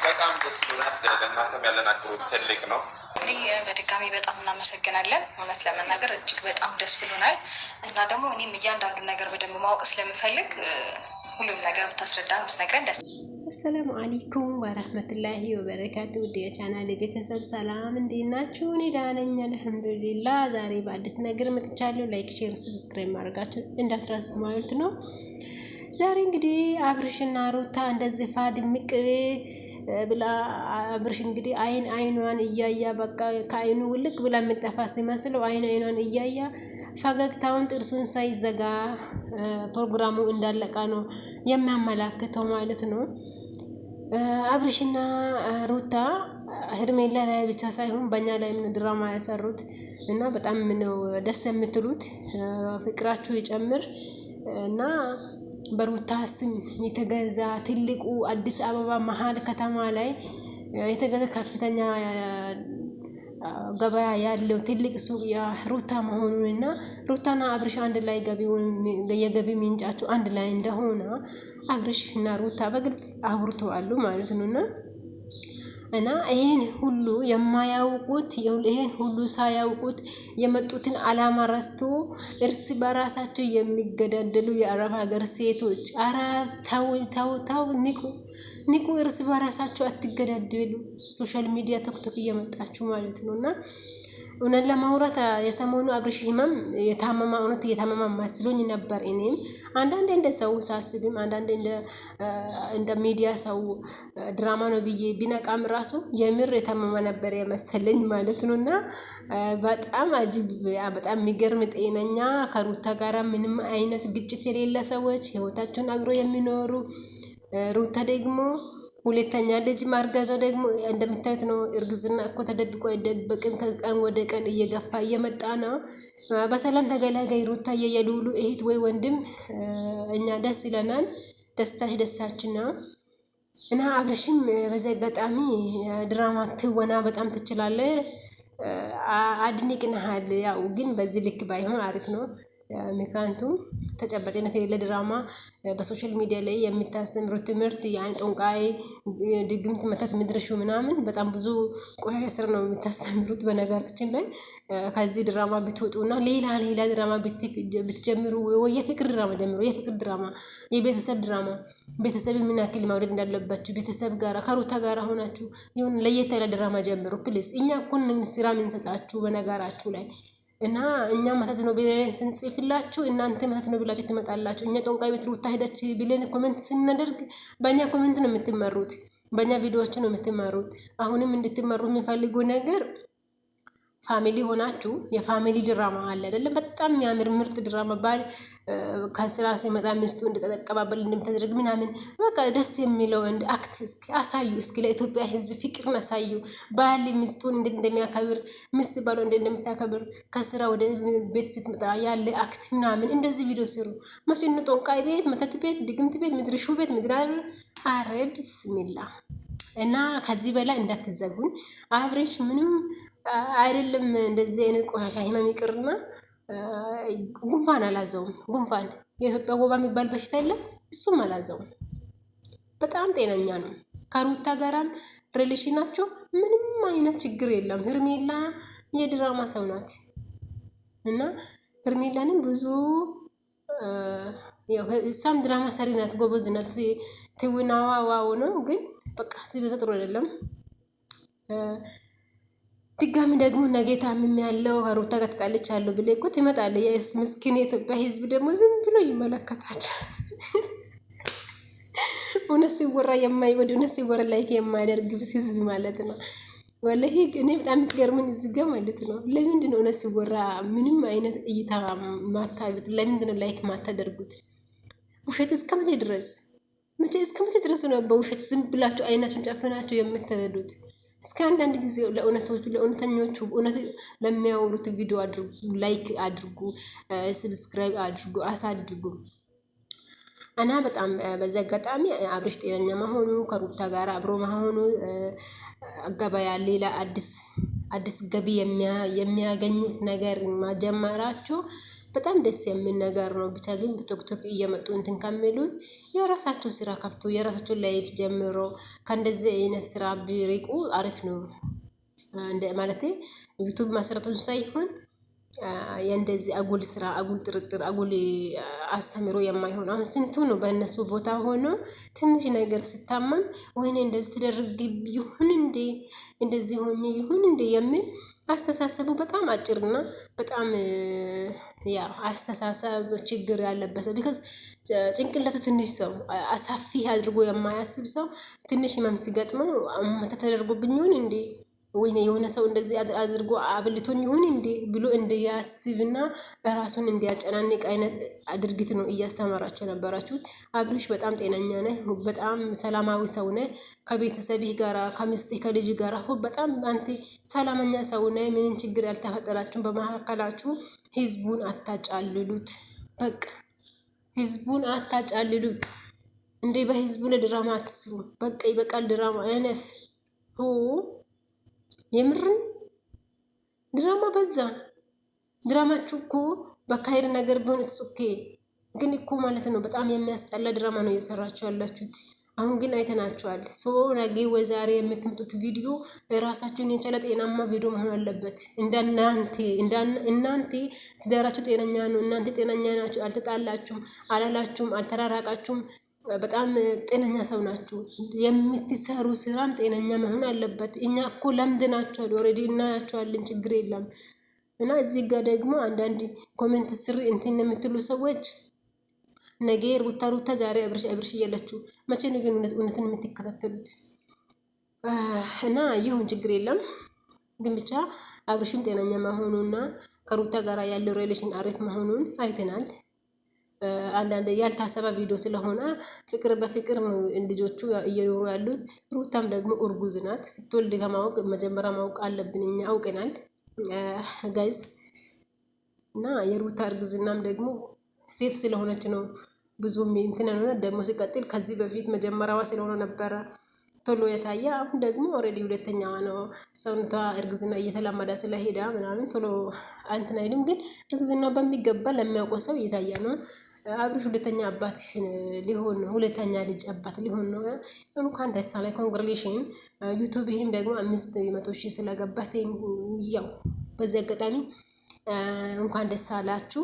በጣም ደስ ብሎናል። ለእናንተም ያለን አክብሮት ትልቅ ነው። እንግዲህ በድጋሚ በጣም እናመሰግናለን። እውነት ለመናገር እጅግ በጣም ደስ ብሎናል እና ደግሞ እኔም እያንዳንዱን ነገር በደንብ ማወቅ ስለምፈልግ ሁሉም ነገር ብታስረዳ ብትነግረን ደስ። አሰላሙ አለይኩም ወረህመቱላሂ ወበረካቱ። ውድ የቻናሌ ቤተሰብ ሰላም እንዴት ናችሁ? እኔ ደህና ነኝ አልሐምዱሊላህ። ዛሬ በአዲስ ነገር መጥቻለሁ። ላይክ፣ ሼር፣ ሰብስክራይብ ማድረጋችሁ እንዳትረሱ ማለት ነው። ዛሬ እንግዲህ አብርሽና ሩታ እንደዚህ ድምቅ ብላ አብርሽ እንግዲህ አይኗን እያያ በቃ ከአይኑ ውልቅ ብላ የምጠፋ ሲመስለው አይኗን እያያ ፈገግታውን ጥርሱን ሳይዘጋ ፕሮግራሙ እንዳለቀ ነው የሚያመላክተው ማለት ነው። አብርሽና ሩታ ሄርሜላ ላይ ብቻ ሳይሆን በእኛ ላይ ምን ድራማ ያሰሩት እና በጣም ነው ደስ የምትሉት። ፍቅራችሁ ይጨምር እና በሩታ ስም የተገዛ ትልቁ አዲስ አበባ መሀል ከተማ ላይ የተገዛ ከፍተኛ ገበያ ያለው ትልቅ ሱቅ የሩታ መሆኑንና ሩታና አብርሽ አንድ ላይ የገቢ ምንጫቸው አንድ ላይ እንደሆነ አብርሽና ሩታ በግልጽ አውርተዋል ማለት ነውና እና ይሄን ሁሉ የማያውቁት ይሄን ሁሉ ሳያውቁት የመጡትን አላማ ረስቶ እርስ በራሳቸው የሚገዳደሉ የአረብ ሀገር ሴቶች አረ ተው ንቁ እርስ በራሳቸው አትገዳደሉ። ሶሻል ሚዲያ ቲክቶክ እየመጣችሁ ማለት ነውና እውነት ለማውራት የሰሞኑ አብርሽ ህመም የታመማ መስሎኝ ነበር። እኔም አንዳንዴ እንደ ሰው ሳስብም አንዳንዴ እንደ ሚዲያ ሰው ድራማ ነው ብዬ ቢነቃም ራሱ የምር የታመማ ነበር የመሰለኝ ማለት ነውና በጣም አጅብ በጣም የሚገርም ጤነኛ ከሩታ ጋራ ምንም አይነት ግጭት የሌለ ሰዎች ህይወታቸውን አብሮ የሚኖሩ ሩታ ደግሞ ሁለተኛ ልጅ ማርገዟ ደግሞ እንደምታዩት ነው። እርግዝና እኮ ተደብቆ አይደበቅም። ከቀን ወደ ቀን እየገፋ እየመጣ ነው። በሰላም ተገላጋይ ሩታ የሉሉ እህት ወይ ወንድም እኛ ደስ ይለናል። ደስታችን ነው እና አብርሽም በዚህ አጋጣሚ ድራማ ትወና በጣም ትችላለህ፣ አድንቅንሃል። ያው ግን በዚህ ልክ ባይሆን አሪፍ ነው። ምክንያቱም ተጨባጭነት የሌለ ድራማ በሶሻል ሚዲያ ላይ የሚታስተምሩት ትምህርት የአይን ጦንቃይ ድግምት መተት ምድርሹ ምናምን በጣም ብዙ ቆሻሻ ስር ነው የምታስተምሩት። በነገራችን ላይ ከዚህ ድራማ ብትወጡና ሌላ ድራማ ብትጀምሩ፣ የፍቅር ድራማ ጀምሩ። የፍቅር ድራማ፣ የቤተሰብ ድራማ፣ ቤተሰብ ምን ያክል መውደድ እንዳለባችሁ ቤተሰብ ጋር ከሩታ ጋር ሆናችሁ ይሁን ለየት ያለ ድራማ ጀምሩ ፕሊስ። እኛ እኮ ስራ የምንሰጣችሁ በነገራችሁ ላይ እና እኛ መተት ነው ብለን ስንጽፍላችሁ እናንተ መተት ነው ብላችሁ ትመጣላችሁ። እኛ ጦንቃይ ቤት ሩታ ሄደች ብለን ኮሜንት ስናደርግ በእኛ ኮሜንት ነው የምትመሩት፣ በእኛ ቪዲዮዎች ነው የምትመሩት። አሁንም እንድትመሩ የሚፈልጉ ነገር ፋሚሊ ሆናችሁ የፋሚሊ ድራማ አለ አይደለም? በጣም የሚያምር ምርጥ ድራማ ባል ከስራ ሲመጣ ሚስቱ እንደተጠቀባበል እንደምታደርግ ምናምን በቃ ደስ የሚለው እንደ አክት እስኪ አሳዩ። እስኪ ለኢትዮጵያ ሕዝብ ፍቅርን አሳዩ። ባል ሚስቱን እንደሚያከብር፣ ሚስት ባሏ እንደምታከብር፣ ከስራ ወደ ቤት ስትመጣ ያለ አክት ምናምን እንደዚህ ቪዲዮ ስሩ። መቼም ጦንቃይ ቤት፣ መተት ቤት፣ ድግምት ቤት፣ ምድርሹ ቤት ምድራር አረብስ ሚላ እና ከዚህ በላይ እንዳትዘጉን። አብሬሽ ምንም አይደለም እንደዚህ አይነት ቆሻሻ ህመም ይቅርና ጉንፋን አላዘውም። ጉንፋን የኢትዮጵያ ወባ የሚባል በሽታ የለም፣ እሱም አላዘውም። በጣም ጤነኛ ነው። ከሩታ ጋራም ሪሌሽናቸው ምንም አይነት ችግር የለም። ሄርሜላ የድራማ ሰው ናት እና ሄርሜላንም ብዙ እሷም ድራማ ሰሪ ናት፣ ጎበዝ ናት። ትውናዋ ዋው ነው፣ ግን በቃ ሲበዛ ጥሩ አይደለም። ድጋሚ ደግሞ ነገ ታምም ያለው ከሩታ ጋር ተጣልቻለሁ ብለህ እኮ ትመጣለህ። ምስኪን የኢትዮጵያ ሕዝብ ደግሞ ዝም ብሎ ይመለከታቸዋል። እውነት ሲወራ የማይወድ እውነት ሲወራ ላይክ የማያደርግ ሕዝብ ማለት ነው። ወላሂ እኔ በጣም የምትገርምን እዚህ ጋር ማለት ነው። ለምንድን ነው እውነት ሲወራ ምንም አይነት እይታ ማታዩት? ለምንድን ነው ላይክ ማታደርጉት? ውሸት እስከ መቼ ድረስ ነው በውሸት ዝም ብላችሁ አይናችሁን ጨፍናችሁ የምትሄዱት? እስከ አንዳንድ ጊዜ ለእውነተኞቹ እውነት ለሚያወሩት ቪዲዮ አድርጉ፣ ላይክ አድርጉ፣ ሰብስክራይብ አድርጉ፣ አሳድጉ። እና በጣም በዚህ አጋጣሚ አብርሽ ጤነኛ መሆኑ ከሩታ ጋር አብሮ መሆኑ ገበያ ሌላ አዲስ ገቢ የሚያገኙት ነገር ማጀመራችሁ በጣም ደስ የሚል ነገር ነው። ብቻ ግን በቶክቶክ እየመጡ እንትን ከሚሉት የራሳቸው ስራ ከፍቶ የራሳቸው ላይፍ ጀምሮ ከእንደዚህ አይነት ስራ ቢርቁ አሪፍ ነው። እንደ ማለቴ ዩቱብ ማስረቱን ሳይሆን የእንደዚህ አጉል ስራ፣ አጉል ጥርጥር፣ አጉል አስተምሮ የማይሆን አሁን ስንቱ ነው በእነሱ ቦታ ሆኖ ትንሽ ነገር ስታመም ወይኔ እንደዚህ ተደርግ ይሁን እንዴ እንደዚህ ሆኜ ይሁን እንዴ የሚል አስተሳሰቡ በጣም አጭርና በጣም ያ አስተሳሰብ ችግር ያለበት ሰው ቢካዝ ጭንቅላቱ ትንሽ ሰው አሳፊ አድርጎ የማያስብ ሰው ትንሽ ህመም ሲገጥመው ተደርጎብኝ ይሁን እንዴ ወይኔ የሆነ ሰው እንደዚህ አድርጎ አብልቶኝ ይሁን እንዴ ብሎ እንዲያስብና ራሱን እንዲያጨናንቅ አይነት ድርጊት ነው እያስተማራቸው ነበራችሁት። አብርሽ በጣም ጤነኛ ነህ፣ በጣም ሰላማዊ ሰው ነህ፣ ከቤተሰብህ ጋራ ከሚስትህ ከልጅ ጋራ በጣም አንተ ሰላመኛ ሰው ነህ። ምንም ችግር ያልተፈጠራችሁም በመካከላችሁ። ህዝቡን አታጫልሉት፣ በቃ ህዝቡን አታጫልሉት። እንዴ በህዝቡ ላይ ድራማ አትስሩ። በቃ ይበቃል ድራማ እነፍ ሆ የምርን ድራማ በዛ። ድራማችሁ እኮ በካይር ነገር ቢሆን ኦኬ፣ ግን እኮ ማለት ነው በጣም የሚያስጠላ ድራማ ነው እየሰራችሁ ያላችሁት። አሁን ግን አይተናችኋል። ሰው ነገ ወይ ዛሬ የምትመጡት ቪዲዮ ራሳችሁን የቻለ ጤናማ ቪዲዮ መሆን አለበት። እናንተ ትዳራችሁ ጤነኛ ነው፣ እናንተ ጤነኛ ናችሁ፣ አልተጣላችሁም፣ አላላችሁም፣ አልተራራቃችሁም፣ በጣም ጤነኛ ሰው ናችሁ። የምትሰሩ ስራም ጤነኛ መሆን አለበት። እኛ እኮ ለምደናችኋል፣ ኦልሬዲ እናያችኋለን፣ ችግር የለም። እና እዚህ ጋር ደግሞ አንዳንድ ኮሜንት ስር እንትን የምትሉ ሰዎች ነገ ሩታ ዛሬ አብርሽ እያላችሁ መቼ ነው ግን እውነትን የምትከታተሉት? እና ይሁን ችግር የለም። ግን ብቻ አብርሽም ጤነኛ መሆኑና ከሩታ ጋር ያለው ሪሌሽን አሪፍ መሆኑን አይተናል። አንዳንድ ያልታሰበ ቪዲዮ ስለሆነ ፍቅር በፍቅር ነው ልጆቹ እየኖሩ ያሉት። ሩታም ደግሞ እርጉዝ ናት። ስትወልድ ከማወቅ መጀመሪያ ማወቅ አለብን፣ እኛ አውቀናል ጋይዝ። እና የሩታ እርግዝናም ደግሞ ሴት ስለሆነች ነው ብዙም እንትን ነው። ደግሞ ሲቀጥል ከዚህ በፊት መጀመሪያዋ ስለሆነ ነበረ ቶሎ የታየ። አሁን ደግሞ ኦልሬዲ ሁለተኛዋ ነው። ሰውነቷ እርግዝና እየተላመደ ስለሄዳ ምናምን ቶሎ እንትን አይልም። ግን እርግዝና በሚገባ ለሚያውቀው ሰው እየታየ ነው። አብርሽ ሁለተኛ አባት ሊሆን ነው፣ ሁለተኛ ልጅ አባት ሊሆን ነው። እንኳን ደስ አለህ፣ ኮንግሬሌሽን። ዩቱብህንም ደግሞ 500,000 ስለገባት ያው በዚህ አጋጣሚ እንኳን ደስ አላችሁ።